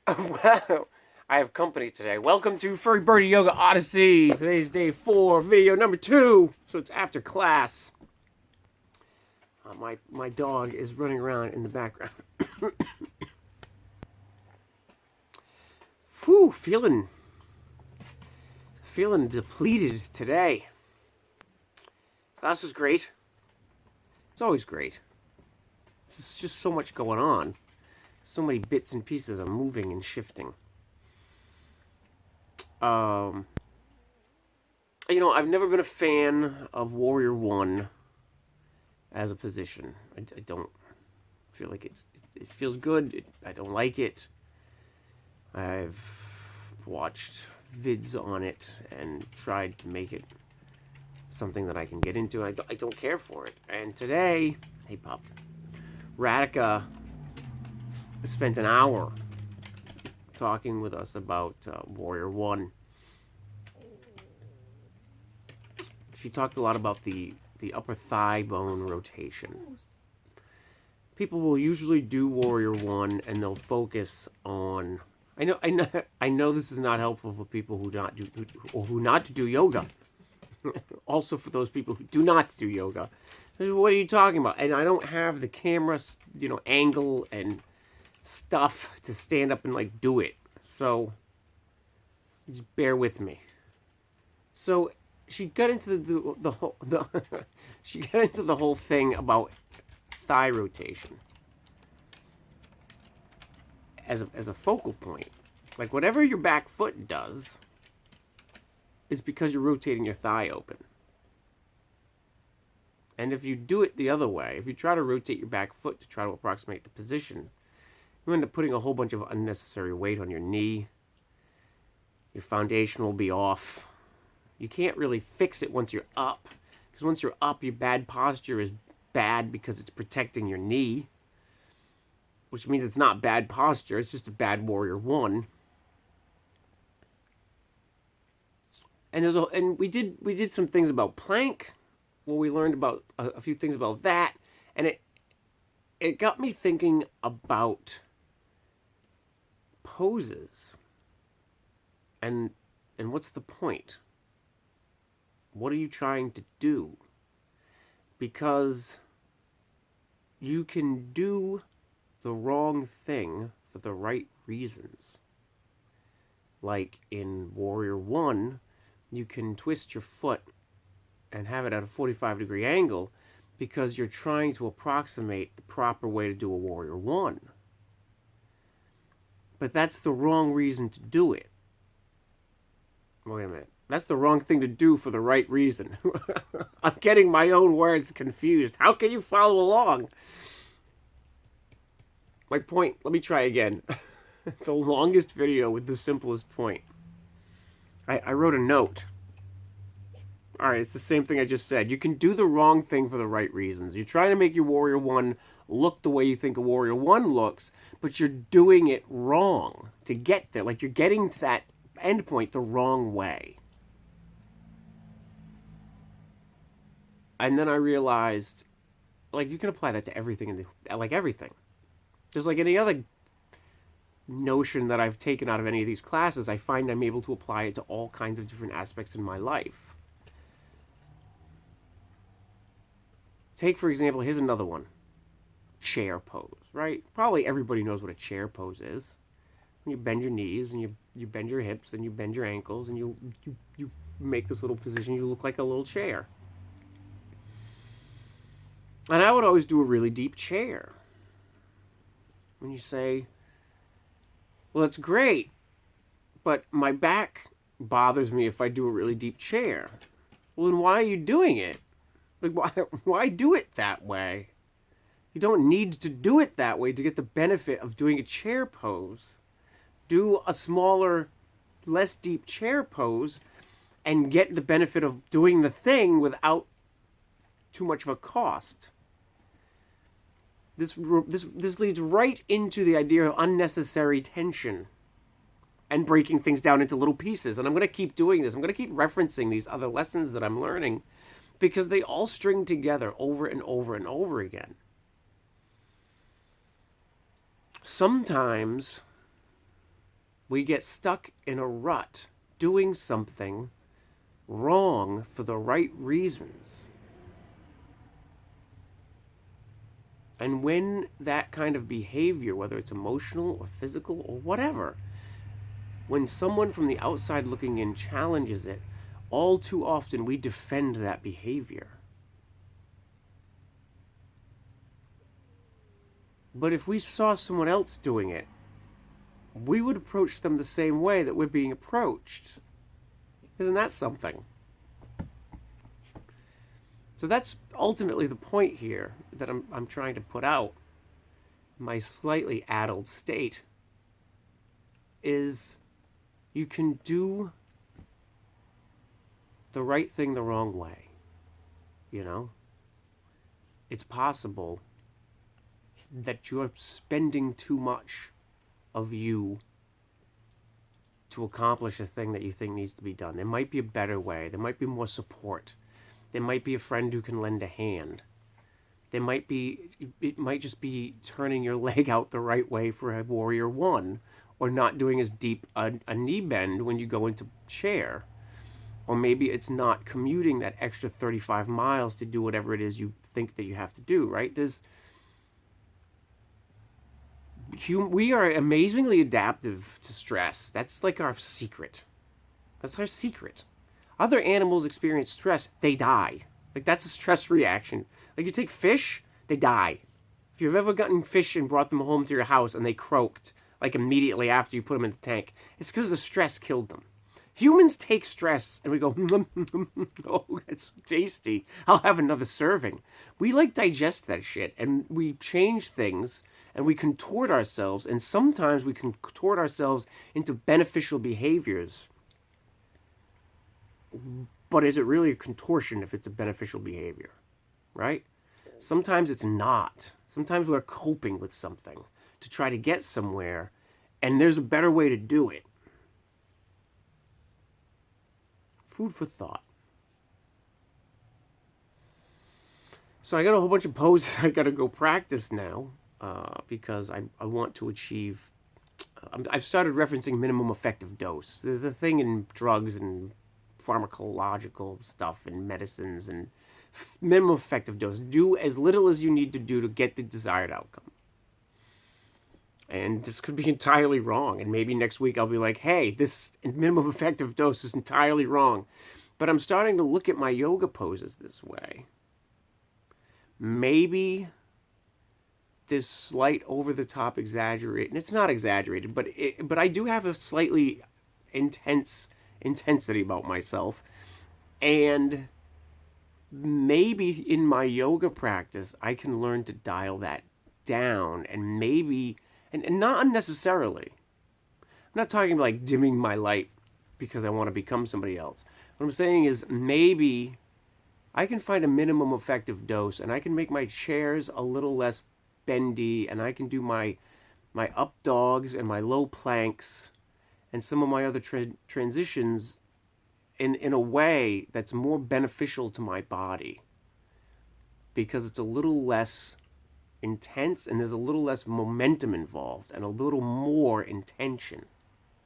Well, I have company today. Welcome to Furry Birdy Yoga Odyssey. Today's day 4, video number 2. So it's after class. My dog is running around in the background. Whew, feeling depleted today. Class was great. It's always great. There's just so much going on. So many bits and pieces are moving and shifting. I've never been a fan of Warrior 1 as a position. I don't feel like it feels good. I don't like it. I've watched vids on it and tried to make it something that I can get into. I don't care for it. And today, hey pup, Radhika spent an hour talking with us about Warrior 1. She talked a lot about the upper thigh bone rotation. People will usually do Warrior 1 and they'll focus on... I know this is not helpful for people who not do yoga. Also for those people who do not do yoga. What are you talking about? And I don't have the camera, angle and stuff to stand up and do it. So just bear with me. So she got into she got into the whole thing about thigh rotation as a focal point. Like whatever your back foot does is because you're rotating your thigh open. And if you do it the other way, if you try to rotate your back foot to try to approximate the position, you end up putting a whole bunch of unnecessary weight on your knee. Your foundation will be off. You can't really fix it once you're up. Because once you're up, your bad posture is bad because it's protecting your knee. Which means it's not bad posture, it's just a bad Warrior 1. And we did some things about plank. Well, we learned about a few things about that. And it got me thinking about poses. And what's the point? What are you trying to do? Because you can do the wrong thing for the right reasons. Like in Warrior 1, you can twist your foot and have it at a 45-degree angle because you're trying to approximate the proper way to do a Warrior 1. But that's the wrong reason to do it. Wait a minute. That's the wrong thing to do for the right reason. I'm getting my own words confused. How can you follow along? My point, let me try again. The longest video with the simplest point. I wrote a note. Alright, it's the same thing I just said. You can do the wrong thing for the right reasons. You're trying to make your Warrior 1 look the way you think a Warrior 1 looks, but you're doing it wrong to get there. Like you're getting to that endpoint the wrong way. And then I realized, you can apply that to everything, everything. Just like any other notion that I've taken out of any of these classes, I find I'm able to apply it to all kinds of different aspects in my life. Take, for example, here's another one. Chair pose, right? Probably everybody knows what a chair pose is. You bend your knees, and you bend your hips, and you bend your ankles, and you make this little position. You look like a little chair. And I would always do a really deep chair. When you say, well, that's great, but my back bothers me if I do a really deep chair. Well, then why are you doing it? Why do it that way? You don't need to do it that way to get the benefit of doing a chair pose. Do a smaller, less deep chair pose and get the benefit of doing the thing without too much of a cost. This leads right into the idea of unnecessary tension and breaking things down into little pieces. And I'm going to keep doing this. I'm going to keep referencing these other lessons that I'm learning because they all string together over and over and over again. Sometimes We get stuck in a rut doing something wrong for the right reasons. And when that kind of behavior, whether it's emotional or physical or whatever, when someone from the outside looking in challenges it, all too often we defend that behavior. But if we saw someone else doing it, we would approach them the same way that we're being approached. Isn't that something? So that's ultimately the point here that I'm trying to put out. My slightly addled state is you can do the right thing the wrong way. You know? It's possible that you're spending too much of you to accomplish a thing that you think needs to be done. There might be a better way. There might be more support. There might be a friend who can lend a hand. It might just be turning your leg out the right way for a warrior one, or not doing as deep a knee bend when you go into chair. Or maybe it's not commuting that extra 35 miles to do whatever it is you think that you have to do, right? We are amazingly adaptive to stress. That's like our secret. That's our secret. Other animals experience stress, they die. Like, that's a stress reaction. Like, you take fish, they die. If you've ever gotten fish and brought them home to your house and they croaked, like, immediately after you put them in the tank, it's because the stress killed them. Humans take stress and we go, oh, that's so tasty. I'll have another serving. We, like, digest that shit, and we change things, and we contort ourselves, and sometimes we contort ourselves into beneficial behaviors. But is it really a contortion if it's a beneficial behavior, right? Sometimes it's not. Sometimes we're coping with something to try to get somewhere, and there's a better way to do it. Food for thought. So I got a whole bunch of poses I got to go practice now because I want to achieve... I've started referencing minimum effective dose. There's a thing in drugs and pharmacological stuff and medicines and minimum effective dose. Do as little as you need to do to get the desired outcome. And this could be entirely wrong. And maybe next week I'll be like, hey, this minimum effective dose is entirely wrong. But I'm starting to look at my yoga poses this way. Maybe this slight over-the-top exaggerate, and it's not exaggerated, but I do have a slightly intense intensity about myself, and maybe in my yoga practice I can learn to dial that down, and maybe and not unnecessarily. I'm not talking about like dimming my light because I want to become somebody else. What I'm saying is maybe I can find a minimum effective dose, and I can make my chairs a little less bendy, and I can do my up dogs and my low planks and some of my other transitions in a way that's more beneficial to my body, because it's a little less intense and there's a little less momentum involved and a little more intention.